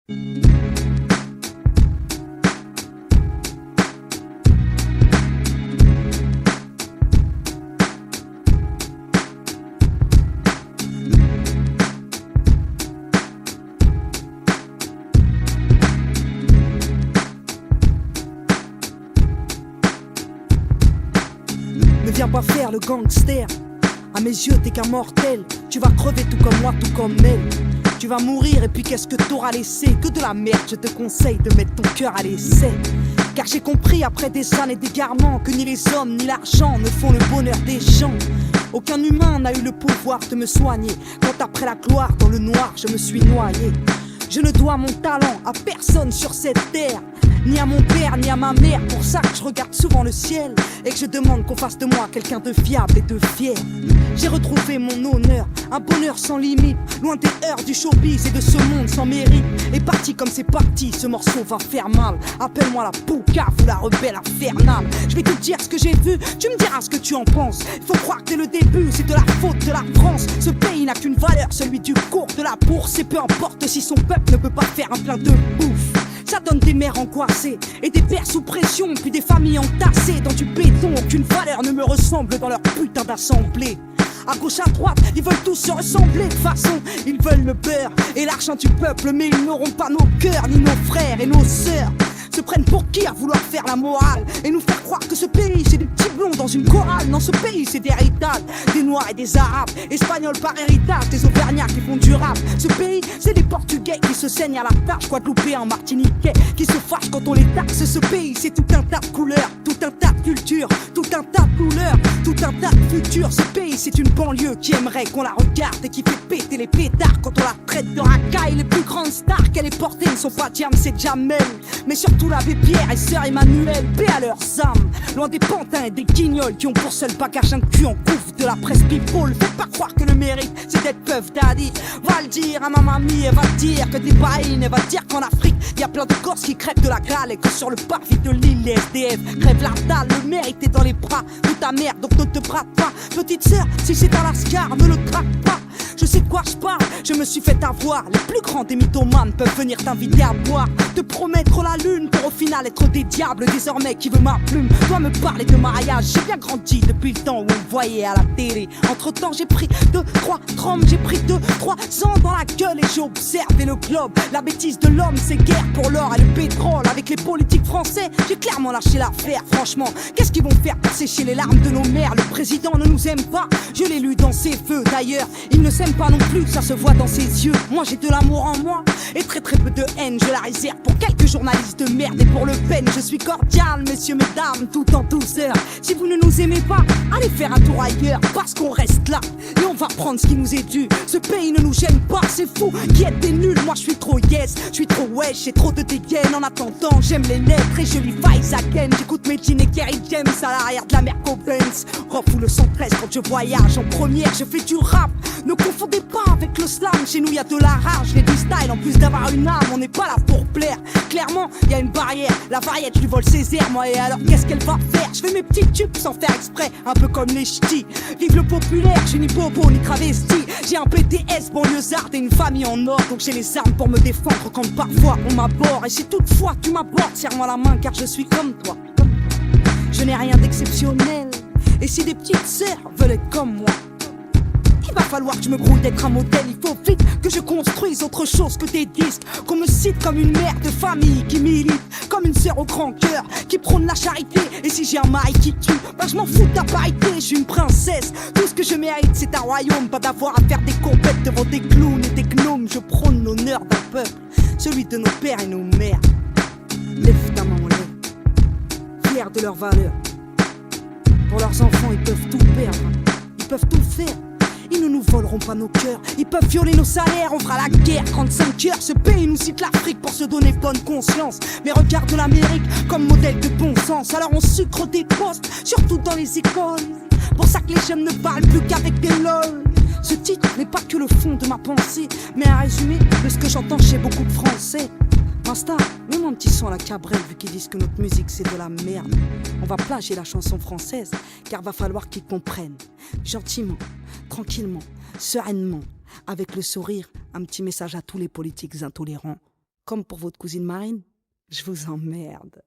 Ne viens pas faire le gangster. À mes yeux t'es qu'un mortel. Tu vas crever tout comme moi, tout comme elle. Tu vas mourir et puis qu'est-ce que t'auras laissé? Que de la merde, je te conseille de mettre ton cœur à l'essai. Car j'ai compris après des années d'égarement que ni les hommes ni l'argent ne font le bonheur des gens. Aucun humain n'a eu le pouvoir de me soigner quand après la gloire dans le noir je me suis noyé. Je ne dois mon talent à personne sur cette terre, ni à mon père, ni à ma mère. Pour ça que je regarde souvent le ciel et que je demande qu'on fasse de moi quelqu'un de fiable et de fier. J'ai retrouvé mon honneur, un bonheur sans limite, loin des heures du showbiz et de ce monde sans mérite. Et parti comme c'est parti, ce morceau va faire mal. Appelle-moi la poucave ou la rebelle infernale. Je vais te dire ce que j'ai vu, tu me diras ce que tu en penses. Faut croire que dès le début, c'est de la faute de la France. Ce pays n'a qu'une valeur, celui du cours de la bourse. Et peu importe si son peuple ne peut pas faire un plein de bouffe. Ça donne des mères angoissées et des pères sous pression, puis des familles entassées dans du béton. Aucune valeur ne me ressemble dans leur putain d'assemblée. À gauche, à droite, ils veulent tous se ressembler. De toute façon, ils veulent le beurre et l'argent du peuple, mais ils n'auront pas nos cœurs, ni nos frères et nos sœurs. Se prennent pour qui à vouloir faire la morale et nous faire croire que ce pays c'est des petits blonds dans une chorale. Non, ce pays c'est des héritages, des noirs et des arabes, espagnols par héritage, des auvergnats qui font du rap. Ce pays c'est des portugais qui se saignent à la tâche, guadeloupéens, martiniquais qui se fâchent quand on les taxe. Ce pays c'est tout un tas de couleurs, tout un tas de cultures, tout un tas de couleurs, tout un tas de futurs. Ce pays c'est une banlieue qui aimerait qu'on la regarde et qui fait péter les pétards quand on la traite de racaille. Les plus grandes stars qu'elle ait portées ne sont pas James et Jamel, mais surtout l'abbé Pierre et sœur Emmanuel, paix à leurs âmes. Loin des pantins et des guignols qui ont pour seul bagage un cul en couvre de la presse people. Fais pas croire que le mérite c'est d'être Puff Daddy. Va le dire à ma mamie, elle va te dire que t'es pas in. Elle va te dire qu'en Afrique y a plein de Corses qui crèvent de la gale et que sur le parvis de l'île les SDF crèvent la dalle. Le mérite est dans les bras de ta mère, donc ne te brade pas. Petite sœur, si c'est un lascar, ne le traque pas. Je sais de quoi je parle, je me suis fait avoir. Les plus grands des mythomanes peuvent venir t'inviter à boire, te promettre la lune pour au final être des diables. Désormais qui veut ma plume doit me parler de mariage. J'ai bien grandi depuis le temps où on me voyait à la télé. Entre temps j'ai pris 2-3 trommes, j'ai pris 2-3 ans dans la gueule et j'ai observé le globe. La bêtise de l'homme c'est guerre pour l'or et le pétrole. Avec les politiques français j'ai clairement lâché l'affaire. Franchement qu'est-ce qu'ils vont faire pour sécher les larmes de nos mères? Le président ne nous aime pas, je l'ai lu dans ses feux. D'ailleurs il ne s'aime pas non plus, ça se voit dans ses yeux. Moi j'ai de l'amour en moi et très peu de haine. Je la réserve pour quelques journalistes de merde et pour Le Pen. Je suis cordial, messieurs, mesdames, tout en douceur. Si vous ne nous aimez pas, allez faire un tour ailleurs, parce qu'on reste là et on va prendre ce qui nous est dû. Ce pays ne nous gêne pas, c'est fou qui êtes des nuls. Moi je suis trop yes, je suis trop wesh, j'ai trop de dégaine. En attendant j'aime les lettres et je lis Faizaken. J'écoute Medine et Kerry James à l'arrière de la Merco-Benz. Refoule le 113 quand je voyage en première, je fais du rap. Ne confondez pas avec le slam, chez nous y a de la rage, j'ai du style en plus d'avoir une âme. On n'est pas là pour plaire, clairement y a une barrière. La variette je lui vole ses airs, moi et alors qu'est-ce qu'elle va faire? Je fais mes petits tubes sans faire exprès, un peu comme les ch'tis. Vive le populaire, je suis ni bobo ni travesti. J'ai un PTS banlieusard et une famille en or, donc j'ai les armes pour me défendre quand parfois on m'aborde. Et si toutefois tu m'abordes, serre-moi la main car je suis comme toi. Je n'ai rien d'exceptionnel, et si des petites sœurs veulent être comme moi, il va falloir que je me grouille d'être un modèle. Il faut vite que je construise autre chose que des disques. Qu'on me cite comme une mère de famille qui milite, comme une sœur au grand cœur qui prône la charité. Et si j'ai un mari qui tue, bah je m'en fous de ta parité. Je suis une princesse, tout ce que je mérite c'est un royaume. Pas d'avoir à faire des courbettes devant des clowns et des gnomes. Je prône l'honneur d'un peuple, celui de nos pères et nos mères. Lève ta main en l'air, fiers de leurs valeurs. Pour leurs enfants ils peuvent tout perdre, ils peuvent tout faire. Ils ne nous voleront pas nos cœurs, ils peuvent violer nos salaires, on fera la guerre 35 heures. Ce pays nous cite l'Afrique pour se donner bonne conscience, mais regarde l'Amérique comme modèle de bon sens. Alors on sucre des postes, surtout dans les écoles. Pour ça que les jeunes ne parlent plus qu'avec des lol. Ce titre n'est pas que le fond de ma pensée, mais un résumé de ce que j'entends chez beaucoup de Français. Insta, mets-moi un petit son à la Cabrel vu qu'ils disent que notre musique c'est de la merde. On va plagier la chanson française car va falloir qu'ils comprennent. Gentiment, tranquillement, sereinement, avec le sourire, un petit message à tous les politiques intolérants. comme pour votre cousine Marine, je vous emmerde.